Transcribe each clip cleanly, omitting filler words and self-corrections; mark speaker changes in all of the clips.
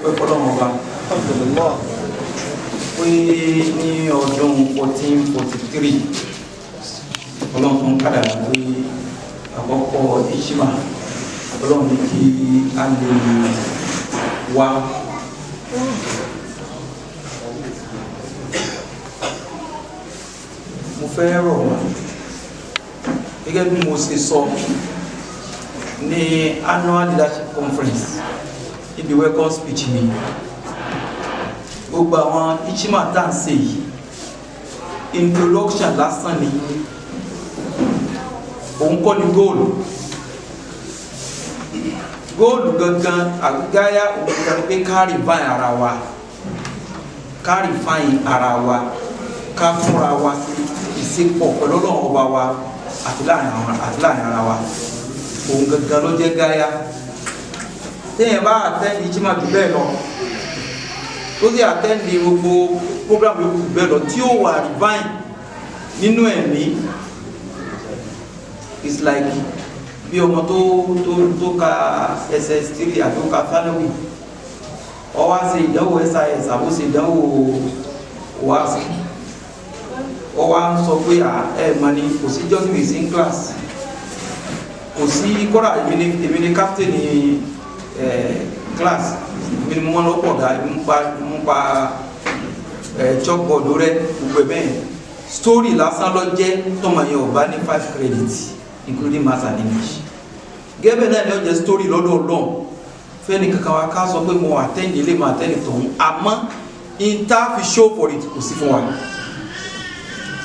Speaker 1: dúpẹ́ fọlọ́run ọba pé ní ọdún 1443 ọlọ́run tó ń kádàrá pé àkọ́kọ́ ìṣímà ọlọ́run ní kí a lè wá mo fẹ́ rọ̀ wá gẹ́gẹ́ bí mo ṣe sọ ní annual leadership conference ibi welcome speech mi gbogbo àwọn ìṣímà tá à ń ṣe yìí introduction lásán ni òun kọ́ ni góòlù gangan àgbáyà òun kan pé kárí fáìn ara wa ká fúnra wa ìṣepọ̀ pẹ̀lú ọlọ́run ọba wa àti láàrin ara wa òun gangan ló jẹ́ gáyà téèyàn bá àtẹ́ndì ìjímà jù bẹ́ẹ̀ lọ tó sì àtẹ́ndì gbogbo program yòókù jù bẹ́ẹ̀ lọ tí ó wà divine nínú ẹ̀mí it's like bí ọmọ tó ka ss3 àti ó ka fánẹ́wì ó wá ṣe ìdánwò sis àbó ṣe ìdánwò wáṣí ó wá ń sọ pé mọ̀ ní kò sí jọ́sìn ìsìn class kò sí kọ́ra èmi ni captain ní class èmi ni mo máa ń lọ́pọ̀ ọ̀gá ń pa chalkboard rẹ gbogbo ẹ̀ bẹ́ẹ̀ story lásán lọ jẹ́ tọmọ yẹn ò bá ní 5 credits including maths and English gẹ́gẹ́ náà ni ó jẹ́ story lọ́dọ̀ ọlọ́run fẹ́ni kankan wa ká sọ pé mo attend ilé mo attend tọ̀hún àmọ́ inter fi show for it kò sí fún wa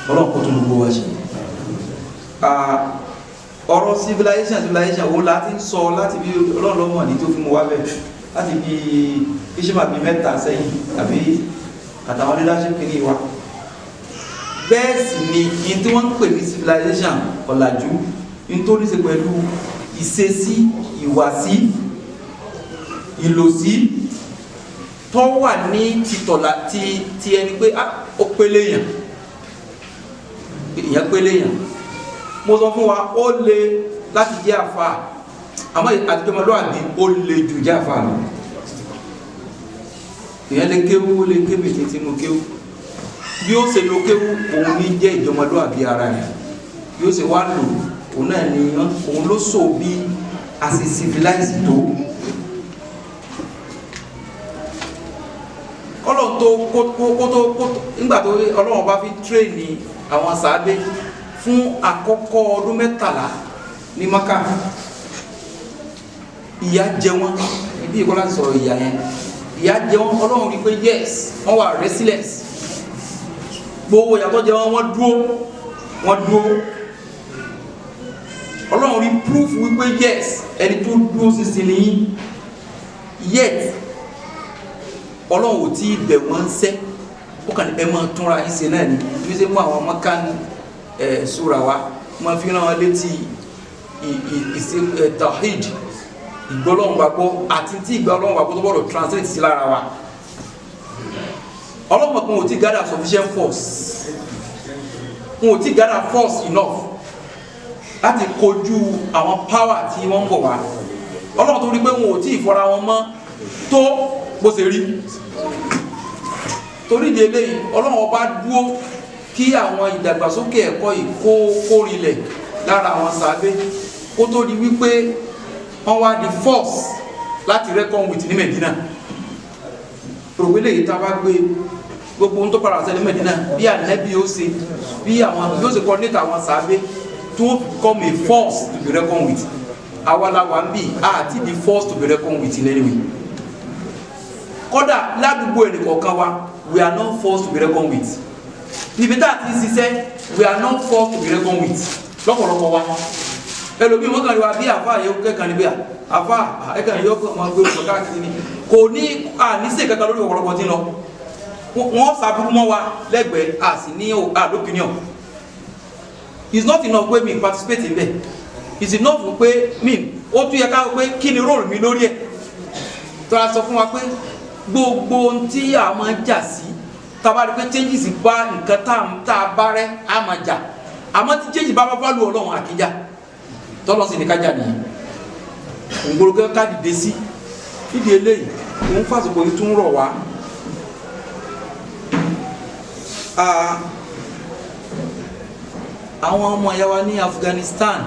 Speaker 1: ọlọ́run kò tó gbogbo wa ṣe ọ̀rọ̀ civilization wo láti ń sọ láti bí ọlọ́run lọ́mọ ní tó fi mo wá bẹ́ẹ̀ láti bí ìṣẹ́mà bí mẹ́ta sẹ́yìn tàbí àtàwọn leadership kìíní wa bẹ́ẹ̀ sì ni in tí wọ́n ń pè ní civilization ọ̀làjú in tó ní ṣe pẹ̀lú ìṣesí ìwàsí ìlòsí tó wà ní títọ̀lá ti ẹni pé ó pélé èèyàn pélé èèyàn mo sọ fún wa ó le láti jẹ́ àfà àmọ́ àtijọ́mọlúwàbí ó le jù jẹ́ àfà lọ èèyàn lè kéwú ó lè kébè títí mo kéwú bí ó ṣe lo kéwú òun ní jẹ́ ìjọmọlúwàbí ara rẹ̀ bí ó ṣe wá lò òun náà ni òun ló sọ bí a ṣe civilize tó ọlọ́run tó kó nígbà tó ọlọ́run bá fi tírèèni àwọn sàábé fún àkọ́kọ́ ọdún 13 ní Maka ìyà jẹ wọ́n ibi ìkọlá sọ̀rọ̀ ìyà yẹn ìyà jẹ wọ́n ọlọ́run rí pé yes wọ́n wà resilience gbogbo ìyàtọ̀ jẹ wọ́n dúó ọlọ́run rí proof wípé yes ẹni tó dúó sísìn ní yet ọlọ́run ò tí bẹ̀ wọ́n sẹ́ ó kàn ẹ máa túnra yín ṣe náà ni bí ṣe mú àwọn ọmọ kan súra wa máa fi ràn wọ́n létí tawhid ìgbọ́lọ́run gbàgbọ́ àti tí ìgbọ́lọ́run gbàgbọ́ tó bọ́dọ̀ translate sí lára wa ọlọ́run kan ò tí gather sufficient force wọn ò tí gather force enough láti kojú àwọn power tí wọ́n ń bọ̀ wá ọlọ́run tó rí pé wọn ò tí ìfọ́ra wọn mọ́ tó bó ṣe rí torí de eléyìí ọlọ́run ọba dúó kí àwọn ìdàgbàsókè ẹ̀kọ́ yìí kó rinlẹ̀ lára àwọn sàábé kó tó di wípé wọ́n wá di force láti reckon with ní Medina òwélé yìí tá a bá gbé gbogbo ohun tó para àṣẹ ní Medina bí ànẹ́bí ó ṣe bí àwọn bí ó ṣe coordinate àwọn sàábé tó become a force to be reckoned with awalawa ń bì àti the force to be reckoned with in any way kódà ládùúgbò ẹnì kọ̀ọ̀kan wa we are not forced to be reckoned with níbi tá a ti ṣiṣẹ́ we are not forced to be reckoned with lọ́pọ̀lọpọ̀ wa ẹlòmíì wọ́n kàn ní wa bí àfa yẹ kẹ́kàn ní bí àfa ẹ̀kàn yọ máa gbé òkú káàkiri ni kò ní àníṣe kankan lórí ọ̀pọ̀lọpọ̀ tí ń lọ wọ́n sàbúrú mọ́ wa lẹ́gbẹ̀ẹ́ a sì ní àlópinion it's not enough pé mi participate in bẹ́ẹ̀ it's enough pé mi ó tún yẹ ká pé kí ni role mi lórí ẹ̀ tó a sọ fún wa pé gbogbo ohun tí a máa jà sí tabari pé changes bá nǹkan tá a bá rẹ a máa jà àmọ́ tí changes bá bá lu ọlọ́run àkíjà tọ́lọ́ sí ni ká jà nìyí òǹgbòrògbé ká dìde sí nídìí eléyìí òun fàsìkò yìí tún rọ̀ wá àwọn ọmọ ìyá wa ní Afghanistan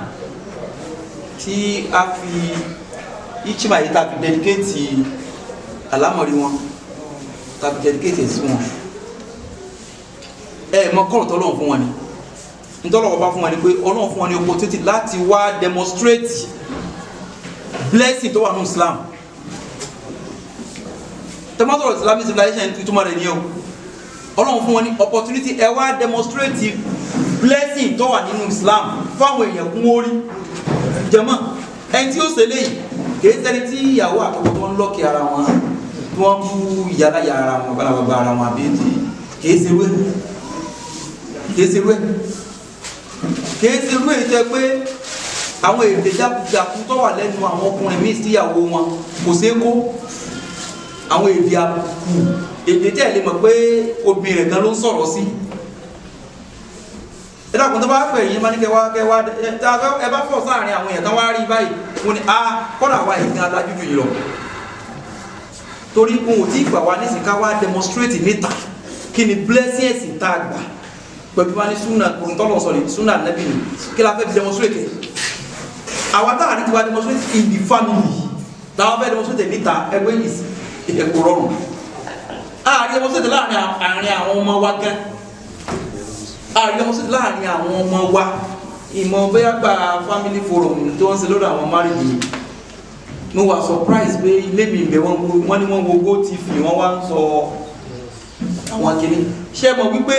Speaker 1: tí a fi ìchìmá yìí tàbí dedicate àlámọ̀rí wọn tàbí dedicate sí wọn mọ kọ́rọ̀ tọ́lọ́run fún wọn ni nítọ́lọ́wọ́ bá fún wọn ni pé Ọlọ́run fún wọn ní opportunity láti wá demonstrate blessing tó wà ní Islam tẹ́mọ́sọ̀rọ̀ Islamic civilization ìtumọ̀ rẹ̀ ni o Ọlọ́run fún wọn ní opportunity ẹ wá demonstrate blessing tó wà nínú Islam fáwọn èèyàn kún orí jẹmọ́ ẹni tí ó ṣe léyìí kìí ṣẹni tí ìyàwó àkọ́kọ́ tó ń lọ́kì ara wọn tí wọ́n bú ìyálàyà ara wọn balababa ara wọn àbí tí kìí ṣe wé jẹ́ pé àwọn èdè jákujàku tó wà lẹ́nu àwọn ọkùnrin míì sí ìyàwó wọn kò ṣeé kó àwọn èdè àbùkù èdè tẹ́ ẹ̀ lè mọ̀ pé obìnrin kan ló ń sọ̀rọ̀ sí ẹ̀dàkùn tó bá pẹ̀ yìí máa ní kẹwàá ẹ bá fọ̀ sáàrin àwọn èèyàn tán wá rí báyìí wọ́n ni kọ́nà wá ìgbìn alájújù yìí lọ torí ohun tí ìgbà wa nísìn ká wá demonstrate níta kí ni blessing ẹ̀sìn tá a gbà pẹ̀lú wá ní súnà kòrùntọ́lọ̀ sọ ní súnà nẹ́bì ní kí la fẹ́ fi demonstrate àwọn táà ní ti wá demonstrate in the family táwọn fẹ́ demonstrate níta ẹgbẹ́ yìí ẹ̀kọ́ rọrùn ààrí demonstrate láàrin àwọn ọmọ wa gan àríyànmọ́sí láàrin àwọn ọmọ wa ìmọ̀ bóyá gba family forum tí wọ́n ṣe lọ́dọ̀ àwọn marriage yìí mo wà surprise pé ilé mi ìbẹ̀ wọ́n ní wọ́n wo GoTV wọ́n wá ń sọ àwọn kìíní ṣé mọ̀ wípé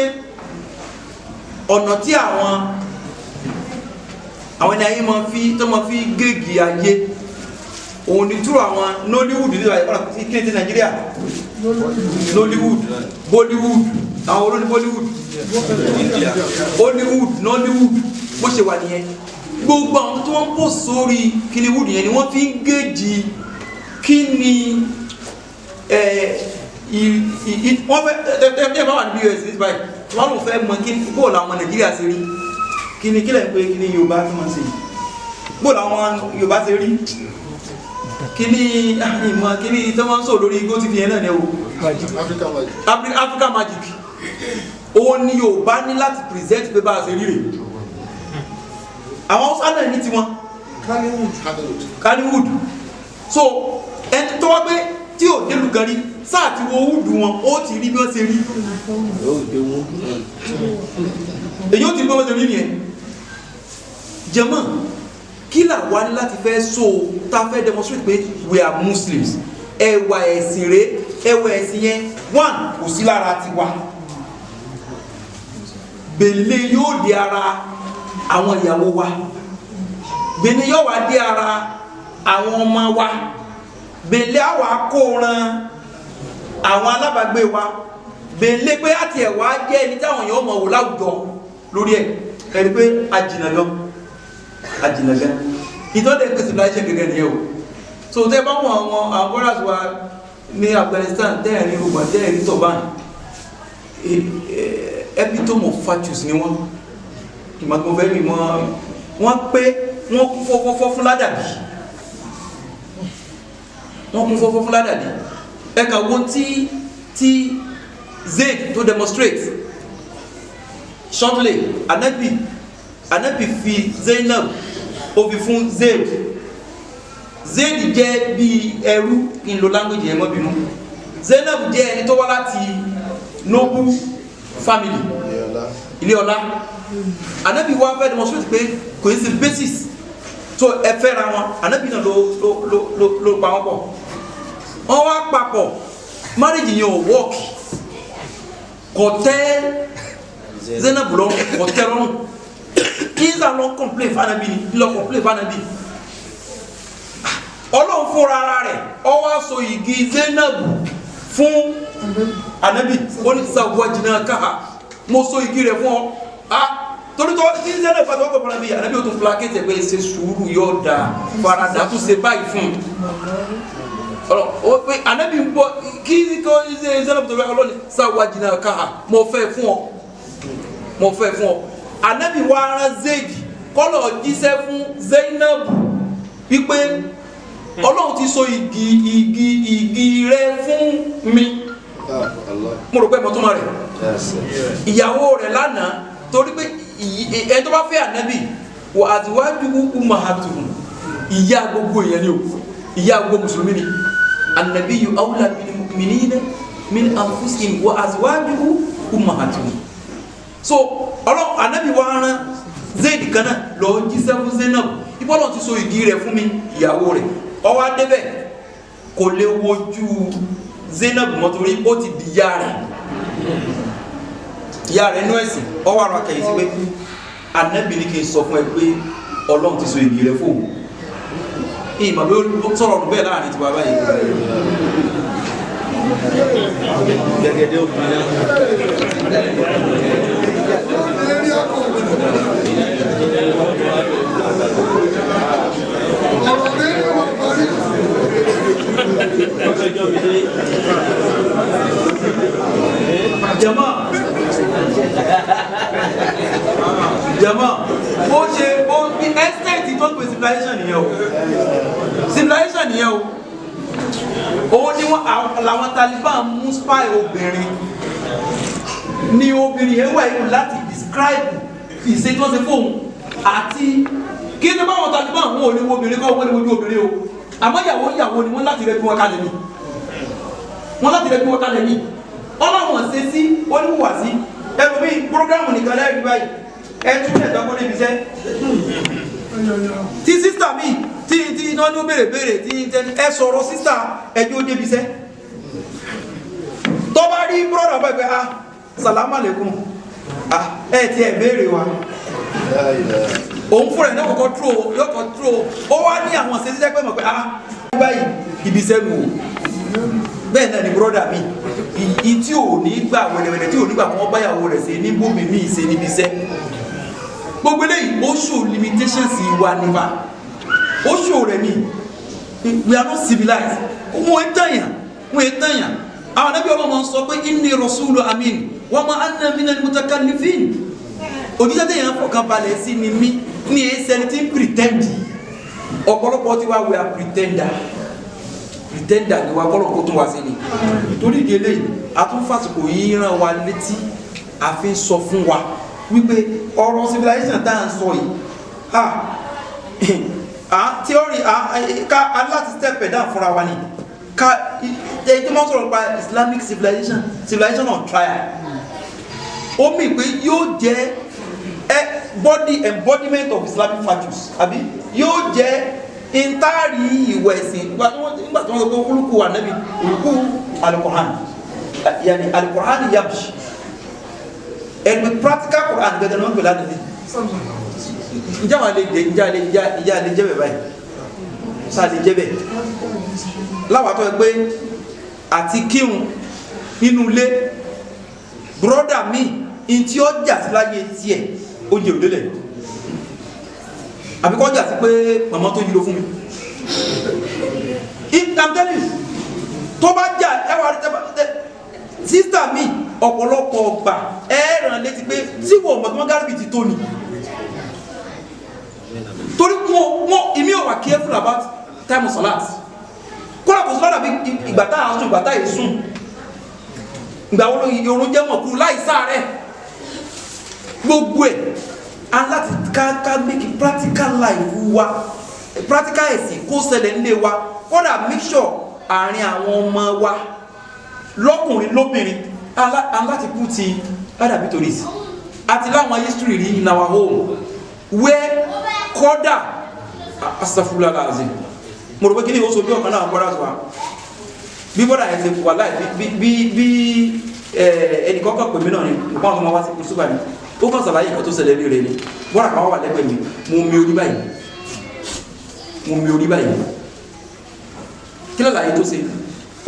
Speaker 1: ọ̀nà tí àwọn ẹni ayé tó máa fi gègé ayé òun ni túrò àwọn Nollywood nílò àyíkọ́nà kí ní ti Nàìjíríà Nollywood Bollywood àwọn olóní Bollywood Hollywood Nollywood bó ṣe wà nìyẹn gbogbo àwọn tó wọ́n pọ̀ sórí Kíníwood yẹn ni wọ́n fi ń gèjì kí ni wọ́n fẹ́ tẹ́ bá wà níbi US ní báyìí wọ́n lò fẹ́ mọ kí bóòlù àwọn Nàìjíríà ṣe rí kí ni kílẹ̀ pé kí ni Yorùbá tó máa ṣe bóòlù àwọn Yorùbá ṣe rí kí ni ìmọ̀ kí ni tó máa ń sọ lórí GoTV yẹn náà ni o Africa Magic ó ní Yorùbá ní láti present pé bá a ṣe ríre àwọn Hausa náà ní tiwọn Kannywood so ẹni tó wá pé tí ò délù gan rí sáà tí wo wúdù wọn ó ti rí bí wọ́n ṣe rí èyí ó ti rí bí wọ́n ṣe rí nìyẹn jẹmọ́ kí là wá ní láti fẹ́ so tá fẹ́ demonstrate pé we are Muslims ẹwà ẹ̀sìn rẹ̀ ẹwà ẹ̀sìn yẹn one kò sí lára tiwa bèlè yóò di ara àwọn ìyàwó wa bèlè yóò wá di ara àwọn ọmọ wa bèlè àwa kóran àwọn alábàgbé wa bèlè pé àti ẹ̀wà jẹ́ ẹni táwọn èèyàn mọ̀ wò láwùjọ lórí ẹ̀ ẹni pé ajìnà gan ìtọ́lẹ̀ pèsè láì ṣe gẹ́gẹ́ nìyẹn o so tẹ́ bá wọn àwọn brothers wa ní Afghanistan tẹ́ẹ̀rí rúgbà tẹ́ẹ̀rí tọ́bán epitome of virtues ni wọ́n ìmọ̀tòmọ̀fẹ́ ni wọ́n pé wọ́n kún fọ́fọ́fọ́ fún ládàbí ẹ̀ka wo tí Zayd tó demonstrate shortly anabi fi Zainab ó fi fún Zayd jẹ́ bí ẹrú in lo language yẹn mọ́ bínú Zainab jẹ́ ẹni tó wá láti noble family ilé ọlá anabi wa fẹ́ demonstrate pé kò ní sí basis so ẹ fẹ́ ra wọn anabi náà ló pa wọn pọ̀ wọ́n wá papọ̀ marriage yẹn ò work kò tẹ́ Zainab lọ kò tẹ́ lọ́rùn kí n sàn lọ complain fanabi ni lọ complain fanabi Ọlọ́run fúnra ara rẹ̀ ó wá so igi Zainab fún anabi ó ní sàwọ́jìnà káà mo so igi rẹ̀ fún ọ torí tó tí Zainab fàtọ́ ọkọ̀ fúnra bí anabi ó tún placate pé ṣe sùúrù yóò da farada tún ṣe báyìí fún ọ pé anabi ń bọ kí kò ṣe Zainab tó rẹ ọlọ́ni sàwọ́jìnà káà mo fẹ́ fún ọ anabi wa rán Zayd kọ́lọ̀ jíṣẹ́ fún Zainab wípé Ọlọ́run ti so igi rẹ̀ fún mi. Mo rò pé mo túmọ̀ rẹ̀. Ìyàwó rẹ̀ lánàá torí pé ẹ tó bá fẹ́ ànábì wà azwajuhu ummahatuhum, ìyá gbogbo èèyàn ni o, ìyá gbogbo mùsùlùmí ni. An-nabiyyu awla bil mu'minina min anfusihim wa azwajuhu ummahatuhum. So Ọlọ́run ànábì wa rán Zaid kan náà lọ jíṣẹ́ fún Zainab, ìbọ́lọ̀ ti so igi rẹ̀ fún mi, ìyàwó rẹ̀. Ó wá débẹ̀ kò lè wojú Zainab mọ́ torí ó ti di ìyá rẹ̀ nú ẹ̀sìn. Ó wá rọ akẹ́yìn sí pé ànábì ní kí n sọ fún ẹ pé Ọlọ́run ti so igi rẹ̀ fóun. Ìmọ̀ bí ó sọ̀rọ̀ ọ̀rùn bẹ́ẹ̀ láàrin tiwa báyìí.
Speaker 2: Gẹ́gẹ́dẹ́ obìnrin
Speaker 1: jama ó ṣe ó ní estate tó ń pè civilization nìyẹn o, civilization nìyẹn o. Òun ni làwọn Taliban mú spy obìnrin ni obìnrin yẹn wà yìí láti describe ìṣe tó ṣe fóun àti kí ni báwọn Taliban wọn ò ní wo obìnrin kọ́ wọ́n ní wojú obìnrin o, àmọ́ ìyàwó ni wọ́n láti rẹ bí wọ́n kalẹ̀ ní ọlọ́wọ̀n ṣe sí oníwàsí ẹ̀rọ bíi programu nìkan lẹ́yìn báyìí ẹ̀tún ẹ̀dọ́gbọ́n níbi iṣẹ́ tí sísítà mi tí iná ní ó béèrè tí ẹ sọ̀rọ̀ sísítà ẹjọ́ débi iṣẹ́ tó bá rí brọ́dà bá gbé sàlámà lẹ́kùn ẹ̀ tí ẹ béèrè wa òun fúnra ẹ̀ náà yọkọ̀ tró ó wá ní àwọn ṣe ṣiṣẹ́ pé mọ̀ pé báyìí ibi iṣẹ́ nù bẹ́ẹ̀ náà ni brọ́dà mi tí ò ní gbà wẹ̀rẹ̀wẹ̀rẹ̀ tí ò ní gbà kí wọ́n báyàwó rẹ̀ ṣe ní bómi míì ṣe níbi iṣẹ́ gbogbo eléyìí ó show limitations wa nípa ó show rẹ̀ ní we are not civilized wọ́n ń tàyàn àwọn anábì ọlọ́mọ sọ pé inni rasulu amin wa ma anna minal mutakallifin òjíṣẹ́ tẹ̀yàn fọkàn balẹ̀ sí ni mí ní ẹsẹ̀ tí ń pretend ọ̀pọ̀lọpọ̀ tí wá we are pretender ni wa kọ́lọ̀ kó tún wá sí ni torí ìdílé àtúnfàsìkò yìí ràn wá létí àfi ń sọ fún wa wípé ọ̀rọ̀ civilization tá à ń sọ yìí theory ká aláti step down fúnra wa ni ká èyí tó máa ń sọ̀rọ̀ pa Islamic civilization on trial ó mì pé yóò jẹ́ body embodiment of Islamic virtues àbí yóò jẹ́ intaari ìwẹ̀ ẹ̀sìn nígbà tí wọ́n sọ pé olùkú ànábì olùkú alukoran yanni alukoran yabshi ẹni practical Quran gẹ́gẹ́ ní wọ́n gbé lánàá njẹ́ àwọn àlejò jẹ́bẹ̀ báyìí sáà lè jẹ́bẹ̀ láwàtọ́ pé àti kírun nínú ilé broda mi ntí ọjà sí láyé tiẹ̀ ó jẹ òdélẹ̀ àbíkọ́ ọjà sí pé màmá tó yí ló fún mi I'm telling you tó bá jà ẹwà sísítà mi ọ̀pọ̀lọpọ̀ ọgbà ẹ̀ràn létí pé tí wọ́n mọ̀ tí wọ́n gárìbì ti tó ni torí wọ́n ìmí ọ̀wà careful about time of salat kọ́lá kò sọ́lá dàbí ìgbà tá a sùn ìgbà tá a sùn ìgbà wo yorùn jẹ́ mọ̀ kúrú láì sáré gbogbo ẹ̀ aláti ká make practical life wa practical ẹ̀sìn kó ṣẹlẹ̀ nílé wa kọ́dà make sure àárín àwọn ọmọ wa lọ́kùnrin lóbìnrin aláti kú ti adabitoris àti láwọn history rí in our home where kọ́dà asafula lazi mo rò pé kí ni oṣù bí ọ̀kan náà kọ́dà tó wa bí bọ́dà ẹ̀ ṣe wà láì bí ẹnì kọ́kọ́ pè mí náà ni nǹkan ọ̀sán máa wá sí kùsùbà ni ó kàn sàlàyé nǹkan tó ṣẹlẹ̀ rí rẹ ni bọ́dà kan wà lẹ́gbẹ̀ẹ́ mi mo mi orí báyìí kí lọ́la yìí tó ṣe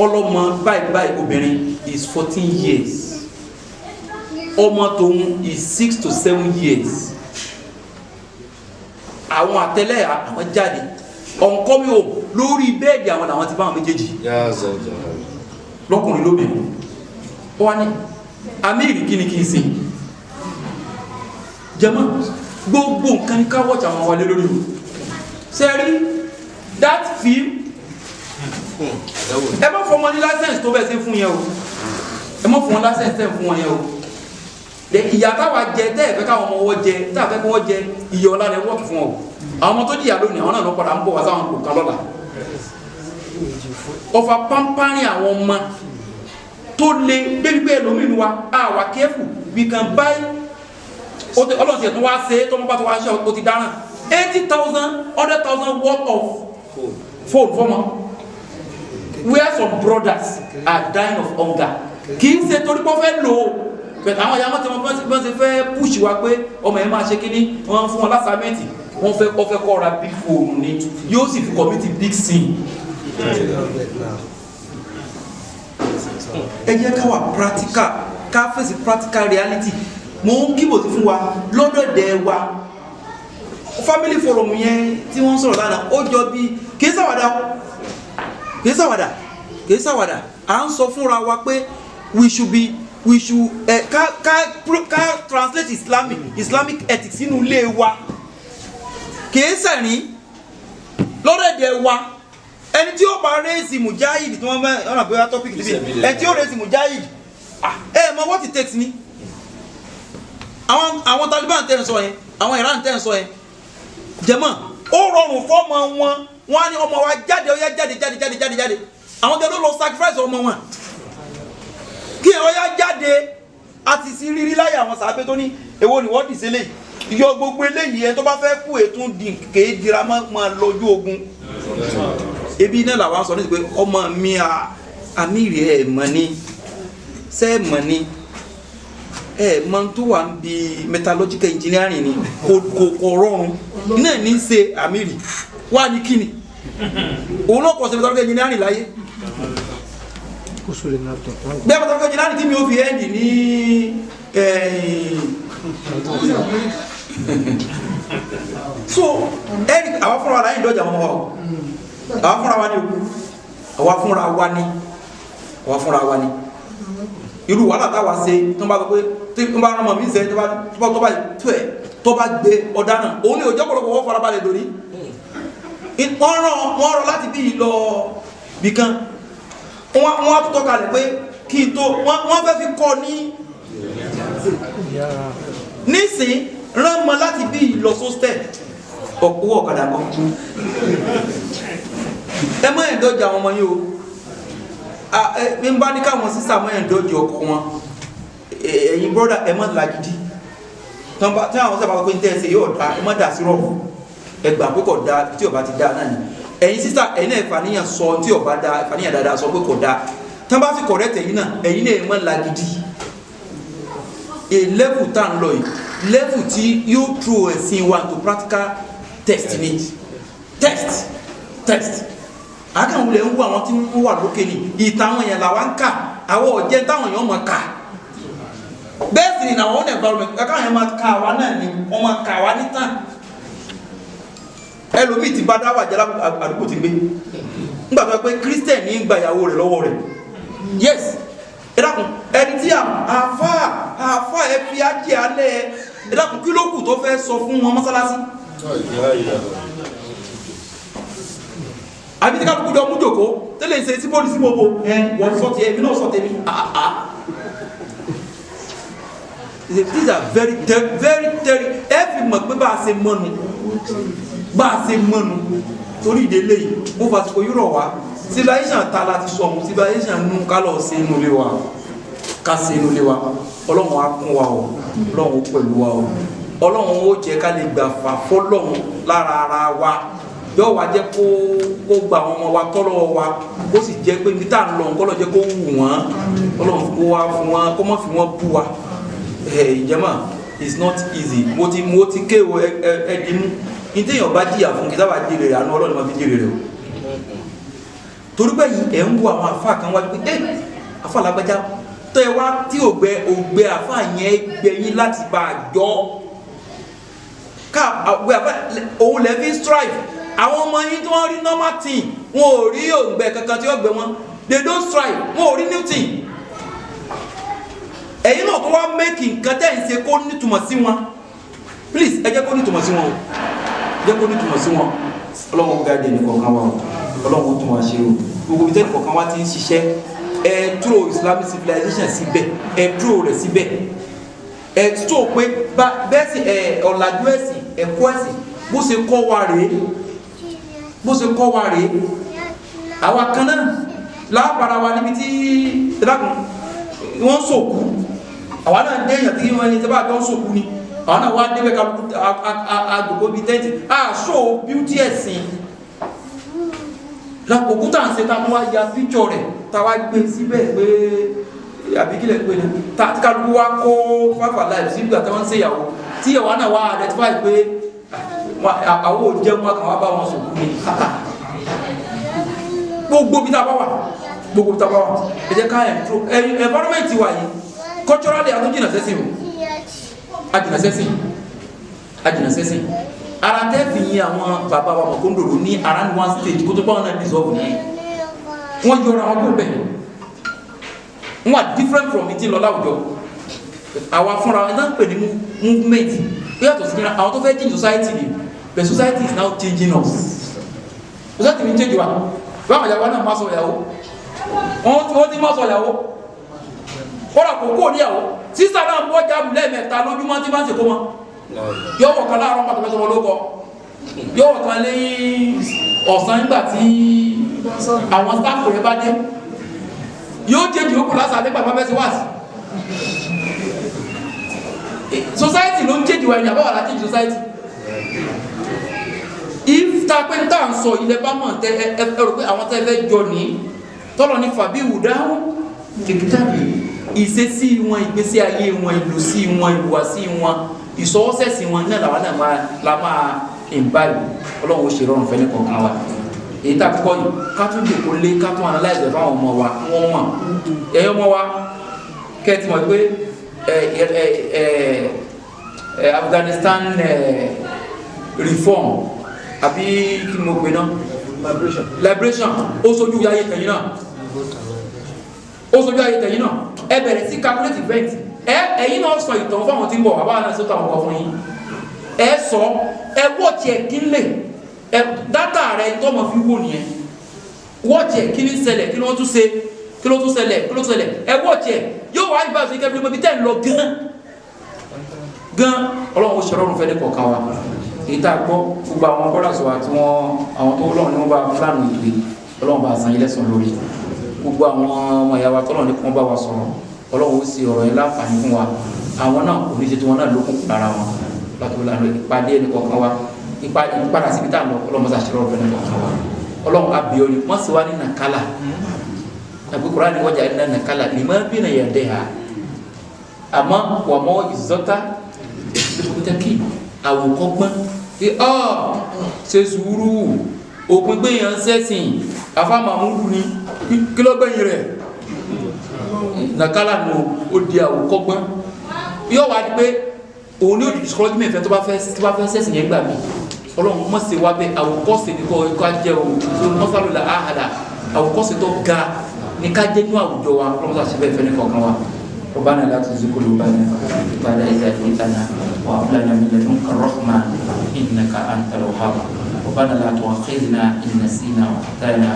Speaker 1: ọlọ́mọ báyìí obìnrin is 14 years ọmọ tóun is 6 to 7 years àwọn àtẹlẹ àwọn jáde ọ̀nkọ́mi o lórí bẹ́ẹ̀dì àwọn làwọn ti bá àwọn méjèèjì lọ́kùnrin lóbìnrin wọ́n ní amírí kí ni kí n ṣe jẹ́mọ́ gbogbo nǹkan ní káwọ́ọ̀tì àwọn wọlé lórí o sẹ́rí that film ẹ má fọmọ ní license tó bẹ́ẹ̀ ṣe fún yẹn o ẹ má fọmọ license tẹ̀ fún wọn yẹn o ìyá táwa jẹ tẹ́ ẹ fẹ́ káwọn ọmọ wọ́n jẹ tẹ́ ẹ fẹ́ kí wọ́n jẹ ìyẹ ọ̀la rẹ̀ wọ́ọ̀kì fún ọ àwọn ọmọ tó jìyà lónìí àwọn náà ló padà ń bọ̀ wá sáwọn kò kan lọ́la ọfà pampárin àwọn ọmọ tó le débi pé ẹlòmínú wa àwa careful we can buy ọlọ́run ti ẹ̀ tún wá ṣe é tó wọ́n bá tó wá ṣe ó ti dáràn 80,000 100,000 worth of phone fọ́mọ where some brothers are dying of hunger kì í ṣe torí pé wọ́n fẹ́ lò ó bẹ̀rẹ̀ àwọn ìyá wọn tí wọ́n ṣe fẹ́ push wa pé ọmọ yẹn máa ṣe kíní wọ́n fún wọn lásàmẹ́ǹtì wọ́n fẹ́ kọ́ra big phone ni yóò sì fi commit big sin. ẹ jẹ́ ká wà practical ká fèsì practical reality mo ń kíbò sí fún wa lọ́dọ̀dẹ̀ wa family forum yẹn tí wọ́n sọ̀rọ̀ lánàá ó jọ bí kìí ṣàwàdà à ń sọ fúnra wa pé we should ká translate islamic ethics sínú ilé wa kìí sẹ̀rín lọ́dọ̀dẹ̀ wa ẹni tí ó bá rẹ́ẹ̀sì mujahid tí wọ́n bá ọ̀nà bóyá topic níbi ẹni tí ó rẹ́ẹ̀sì mujahid mọ what it takes ni àwọn Taliban tẹ́ ń sọ yẹn àwọn Iran tẹ́ ń sọ yẹn jẹ́mọ́ ó rọrùn fọ́mọ wọn á ní ọmọ wa jáde ó yá jáde àwọn gẹ́gẹ́ ló lọ sacrifice ọmọ wọn kí ẹ̀ ó yá jáde àti sí rírí láyé àwọn sàbẹ́ tó ní èwo ni wọ́n dì sí eléyìí yọ gbogbo eléyìí ẹ tó bá fẹ́ kú ètò kéé dira máa lójú ogun ebi iná làwọn sọ ní pé ọmọ mi àmì rẹ̀ ẹ̀ mọ̀ ni sẹ́ẹ̀ mọ̀ ni mọ tó wà ń bi metallurgical engineering ni kò rọrùn náà ní í ṣe àmìrì wà ní kíni òun náà kọ̀ sí metallurgical engineering láyé bẹ́ẹ̀ metallurgical engineering tí mi ò fi ẹ́ndì ní so ẹ̀rí àwọn fúnra wa láyé ìdọ́jà wọn wà àwọn fúnra wa ní òkú àwọn fúnra wa ní irú wàhálà táwa ṣe tó bá sọ pé tó bá rán mọ̀ mí sẹ́ tó bá gbé ọ̀daràn òun ni òjò pọ̀lọpọ̀ wọ́n farabalẹ̀ lórí wọ́n rán láti bí lọ bìkan wọ́n á tó kalẹ̀ pé kí n tó wọ́n fẹ́ fi kọ́ ní nísìn rán mọ́ láti bí lọ sóstẹ̀ ọ̀pọ̀ ọ̀kadà kan ẹ mọ́ ẹ̀dọ́jà ọmọ yìí o bí n bá ní káwọn sísà mọ́ ẹ̀dọ́jì ọkọ̀ wọn ẹ̀yin brọ́dà ẹ mọ́ làgídí tí àwọn sábà pé ń tẹ́ẹ̀sẹ̀ yóò dá ẹ mọ́ dà sí rọ̀fù ẹgbà pé kò dá tí ọba ti dá náà ni ẹ̀yin sísà ẹ̀yin náà ìfàníyàn sọ tí ọba dá ìfàníyàn dáadáa sọ pé kò dá tí wọ́n bá fi correct ẹ̀yin náà ẹ mọ́ làgídí level tá ń lọ yìí level tí yóò throw ẹ̀sìn wa to practical test ni test àkàn wulẹ̀ ń wú àwọn tí wọ́n wà lókè ní ìtàn àwọn èèyàn làwọn ń kà àwọn ọ̀jẹ́ táwọn èèyàn máa kà bẹ́ẹ̀ sì ni àwọn environment káwọn èèyàn máa kà wá náà ni wọ́n máa kà wá nítàn ẹlòmíì ti bá dáwà jẹ́ àdúgbò ti gbé nígbà tó yẹ pé Christian ní gbàyàwó rẹ̀ lọ́wọ́ rẹ̀ yes ẹ dákun ẹni tí àfa ẹ fi ajé alẹ́ ẹ dákun kí ló kù tó fẹ́ sọ fún wọn mọ́sálásí àbí tí kálukú jọ mú jòkó tẹ́lẹ̀ ṣe sí bọ́ọ̀lù sí gbogbo wọ́n sọ ti ẹ̀mí náà sọ tẹ̀mí these are very ẹ fi mọ̀ pé bá a ṣe mọ́nu torí ìdílé yìí mo fà sọ yúrọ̀ wá civilization ta láti sọ mu civilization nù ká lọ sí inú ilé wa ká sí inú ilé wa ọlọ́run á kún wa o ọlọ́run ó pẹ̀lú wa o ọlọ́run ó jẹ́ ká lè gbà fà fọ́lọ́run lára ara wa yóò wá jẹ́ kó gba àwọn ọmọ wa tọ́lọ́ wa kó sì jẹ́ pé ibi tá à ń lọ nǹkan lọ jẹ́ kó wù wọ́n ọlọ́run kó wá fún wọn kó má fi wọ́n bú wa ìjẹ́mà it's not easy mo ti ké o ẹ̀ẹ́dínmú ní téèyàn bá jìyà fún kí sábà jèrè rẹ̀ àánú ọlọ́run máa fi jèrè rẹ̀ o torí pé ẹ̀ ń wo àwọn àfa kan wájú pé àfa làgbájá tó ẹ wá tí ògbẹ àfa yẹn gbẹ̀yìn láti bá a jọ ká òun lè fi strive àwọn ọmọ yín tí wọ́n rí normal thing wọn ò rí òǹgbẹ kankan tí ó gbẹ wọn they don't strive wọn ò rí new thing ẹ̀yin náà tó wá make nǹkan tẹ́ ń ṣe kó nítumọ̀ sí wọn please ẹ jẹ́ kó nítumọ̀ sí wọn o jẹ́ kó nítumọ̀ sí wọn ọlọ́wọ́n gáàdì nìkan kan wà o. ọlọ́run tún wá ṣe o gbogbo ìtẹ́lẹ̀ kọ̀ọ̀kan wá ti ń ṣiṣẹ́ ẹ dúró Islamic civilization síbẹ̀ ẹ dúró rẹ̀ síbẹ̀ ẹ tó pé bẹ́ẹ̀ sì ọ̀làjú ẹ̀sìn ẹ̀kọ́ ẹ̀sìn bó ṣe kọ́ wa rèé àwa kan náà lábàárà wa níbi tí ìdákùn wọ́n ń sòkú àwa náà déyàn tí wọ́n ní tẹ́bà tó ń sòkú ni àwọn náà wá débẹ̀ kálukú àgbègbè bíi tẹ́ǹtì àṣọ bíútì ẹ̀sìn lápòkú tá à ń ṣe tá a wá ya píkṣọ̀ rẹ̀ tá a wá gbé síbẹ̀ pé àbíkílẹ̀ pé ní tá a kálukú wá kó fáfà láì sí ìgbà tí wọ́n ń ṣe ìyàwó tí ìyàwó náà wá identify pé àwọn ò jẹun wọn kàn wá bá wọn sòkú ni gbogbo bí tá a bá wà ẹ jẹ́ ká environment wa yìí culturally a tún jìnnà sẹ́sìn o a jìnnà sẹ́sìn ara tẹ́ fi yin àwọn bàbá wa mọ̀ kó ń dòdò ní around one stage kó tó bá wọn náà dissolve ní wọ́n yọra wọn kó bẹ̀ wọ́n wà different from ti lọ láwùjọ àwa fúnra ẹ̀ náà ń pè ní movement ó yàtọ̀ sí àwọn tó fẹ́ change society ni but society is now changing us society ni change wa báwọn ìyàwó náà máa sọ ìyàwó wọ́n ti máa sọ ìyàwó kọ́ra kò kó níyàwó sísá náà ń bọ́ jáàmù lẹ́ẹ̀mẹ́ta lójúmọ́ tí bá ń ṣe kó mọ́ yóò wọ̀ kan láàárọ̀ pàtó mẹ́sàn-án ló kọ yóò wọ̀ kan lé ọ̀sán nígbà tí àwọn sáàpù rẹ̀ bá dé yóò jẹ́ kí ó kù lásán nígbà tí wọ́n fẹ́ sí wáàsí society ló ń change wa ẹ̀yìn àbáwọ̀ láti change society if ta pé tá à ń sọ ilẹ̀ bá mọ̀ tẹ ẹ rò pé àwọn tẹ́ fẹ́ jọ ní tọ́lọ̀ ní fàbí ìwùdáhùn kìkìtàbí ìṣesí wọn ìgbésí ayé wọn ìlòsí wọn ìhùwàsí wọn ìsọwọ́sẹ̀sì wọn náà làwọn náà la máa ìbáyìí ọlọ́run ó ṣe rọrùn fẹ́ ní kọ̀ọ̀kan wa èyí tá a kọ́ yìí ká tún jòkó lé ká tún analyze fáwọn ọmọ wa wọ́n mọ̀ ẹ̀yọ́ ọmọ wa kẹ́ẹ̀tì mọ̀ pé Afghanistan reform àbí kí ni mo pè náà liberation ó sojú ayé tẹ̀yìn náà ẹ bẹ̀rẹ̀ sí calculate event ẹ̀yin náà sọ ìtàn fáwọn tí ń bọ̀ àbáwọn náà sọ táwọn kọ fún yín ẹ sọ ẹ wọ́ọ̀tì ẹ̀ kí n lè ẹ dátà rẹ tó mọ̀ fi wò nìyẹn wọ́ọ̀tì ẹ̀ kí ni ṣẹlẹ̀ kí ló tún ṣẹlẹ̀ ẹ wọ́ọ̀tì ẹ̀ yóò wá ìbáṣe kẹfìlẹ̀ mọ́ bí tẹ́ ń lọ gan ọlọ́run ó ṣe rọrùn fẹ́ ní kọ̀ọ̀kan wa èyí tá a gbọ́ gbogbo àwọn bọ́dàsọ àti àwọn tó lọ́run ní wọ́n bá fúlànù ìgbé ọlọ́run bá san ilé sàn lórí gbogbo àwọn ọmọ ìyá wa tọ́lọ̀ ní kí wọ́n bá wa sọ̀rọ̀ ọlọ́run ó sì ọ̀rọ̀ yẹn láǹfààní fún wa àwọn náà kò ní ṣe tí wọ́n náà lókun lára wọn láti wọ́n lànà ìpàdé ẹni kọ̀ọ̀kan wa ìpadà síbi tá à ń lọ ọlọ́run mọ́sá ṣẹlẹ̀ ọ̀rọ̀ ẹni kọ̀ọ̀kan wa ọlọ́run abiyọ́ni wọ́n sì wá ní nàkálà àbí Kùránì wọ́jà ní nàkálà ní má bí nà yẹn dẹ́ ha àmọ́ wà mọ́ ìzọ́ta ìfòkútẹ́kì àwòkọ́gbọ́n ṣe sùúrù òpin gbẹ̀yàn sẹ́sìn afá Mahmudu ni kí ló gbẹ̀yìn rẹ̀ nàkálà nù ó di àwòkọ́gbọ́n yóò wá di pé òun ní òdì discouragement fẹ́ tó bá fẹ́ sẹ́sìn yẹn gbà mí ọlọ́run mọ̀ sí wa bẹ́ẹ̀ àwòkọ́sẹ̀ ní kọ́ jẹ́ o mọ́sálù la àhàlà àwòkọ́sẹ̀ tó ga ní ká jẹ́ ní àwùjọ wa ọlọ́run sàṣẹ bẹ́ẹ̀ fẹ́ ní kọ̀ọ̀kan wa ربنا لا تزغ قلوبنا بعد إذ هديتنا وهب لنا من لدنك الرحمة إنك أنت الوهاب ربنا لا تؤاخذنا إن نسينا وأخطأنا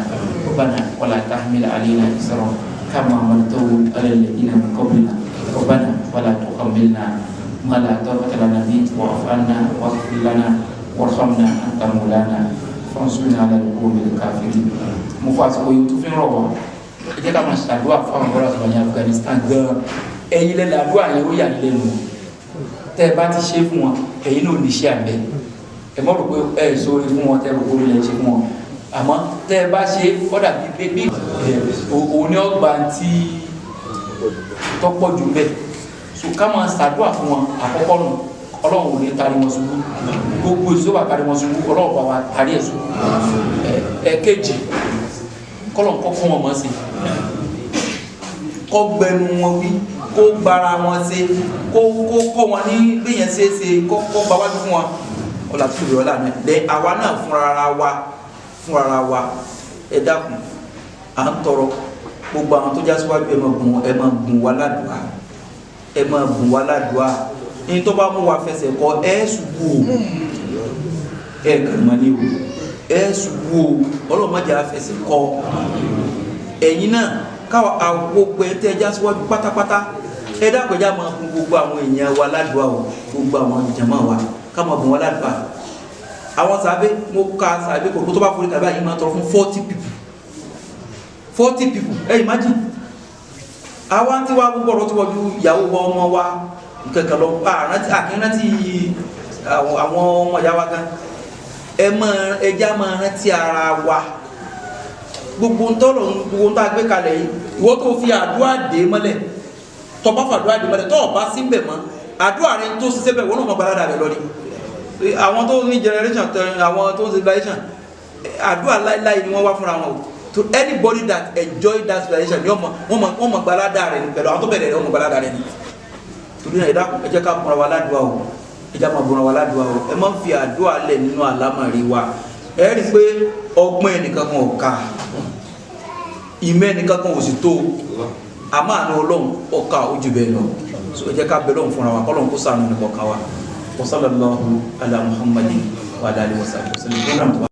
Speaker 1: ربنا ولا تحمل علينا إصرا كما حملته على الذين من قبلنا ربنا ولا تحملنا ما لا طاقة لنا به واعف عنا واغفر لنا وارحمنا أنت مولانا فانصرنا على القوم الكافرين مفاسق يوتوفين ربا ẹ jẹ́ ká máa ṣàdúrà fáwọn ọ̀rọ̀ àti ọ̀yàn Afghanistan gan ẹ̀yin lẹ́la àdúrà yẹn ó yà ní lẹ́nu tẹ́ ẹ bá ti ṣe fún wọn ẹ̀yin náà ní ṣe àbẹ̀ ẹ mọ̀ rò pé ẹ sóore fún wọn tẹ́ ẹ rò pé ó lè ṣe fún wọn àmọ́ tẹ́ ẹ bá ṣe kọ́dà bí òní ọgbà tí tọ́pọ̀ jù bẹ́ẹ̀ so ká máa ṣàdúrà fún wọn àkọ́kọ́ nù ọlọ́run ò ní tari wọn ṣubú gbogbo ìṣòwò àtàrí wọn ṣubú ọlọ́run bá wa tari ẹ̀ ṣubú ẹ̀kejì kọlọ̀ kọ́ fún wọn mọ́ sí kọ́ gbẹnu wọn wí kó gbára wọn ṣe kó wọn ní gbìyànjú ṣe kó gba wájú fún wọn ọ̀là tó lè ọ̀là náà lẹ àwa náà fúnra wa ẹ dákun à ń tọrọ gbogbo àwọn tó já síwájú ẹ máa gùn wá ládùúà ní tó bá mú wa fẹsẹ̀ kọ ẹ ṣubú o ẹ kàn mọ́ ní o ẹ ṣubú o Ọlọ́run má jẹ́ àfẹsẹ̀ kọ́ ẹ̀yin náà káwọn àgbogbo ẹ̀ tẹ́ ẹ já síwájú pátápátá ẹ dákọjá máa fún gbogbo àwọn èèyàn wa ládùúgbò o gbogbo àwọn jàmáà wa ká máa bùn wọn ládùúgbò àwọn sàbẹ̀ mo ka sàbẹ̀ kò tó bá forí tàbí àyè máa tọrọ fún 40 people imagine àwa tí wàá gbogbo ọ̀rọ̀ tí wọ́n ju ìyàwó wa ọmọ wa kankan lọ àkírántí àwọn ọmọ ìyá wa gan ẹja máa rántí ara wa gbogbo ntọ́lọ̀ gbogbo ntọ́ agbé kalẹ̀ yìí ìwọ tó fi àdúrà dé mọ́lẹ̀ tó bá fàdúrà dé mọ́lẹ̀ tó bá sí bẹ̀ mọ́ àdúrà rẹ tó ṣiṣẹ́ bẹ̀ wọ́n náà mọ̀ balada rẹ lọ́rí àwọn tó ní generation àwọn tó ń civilization àdúrà láíláí ni wọ́n wá fúnra wọn o to anybody that enjoy that civilization ni wọ́n mọ̀ balada rẹ ni pẹ̀lú àwọn tó bẹ̀rẹ̀ rẹ wọ́n mọ̀ balada rẹ ni torí náà ẹ jẹ́ ká múra wa ládùúgbà o ẹ jẹ́ ká múra wa ládùúgbà o ẹ má fi àdúrà lẹ̀ nínú àlámọ̀rí wa ẹ rí i pé ọgbọ́n ẹnìkan kan ò ká ìmọ̀ ẹnìkan kan ò sì tó àmọ́ àná Ọlọ́run ọ̀ka ojú bẹ́ẹ̀ lọ so ẹ jẹ́ ká bẹ Ọlọ́run fúnra wa k'Ọlọ́run kó ṣàánú nìkan kan wa wa sallallahu ala Muhammadin wa ala alihi wa sallam.